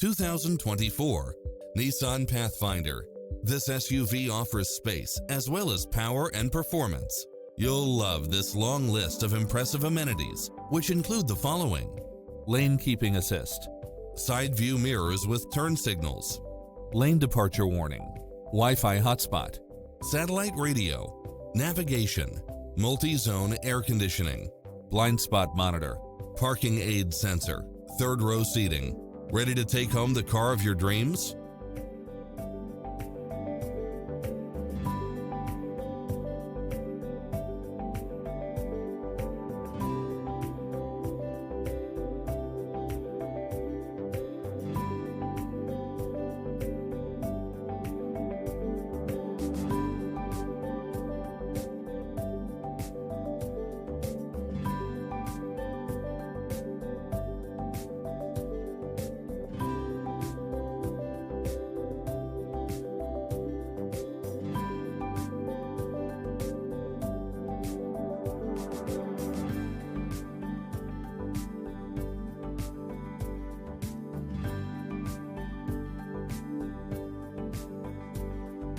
2024 Nissan Pathfinder. This SUV offers space as well as power and performance. You'll love this long list of impressive amenities, which include the following: lane keeping assist, side view mirrors with turn signals, lane departure warning, Wi-Fi hotspot, satellite radio, navigation, multi-zone air conditioning, blind spot monitor, parking aid sensor, third row seating. Ready to take home the car of your dreams?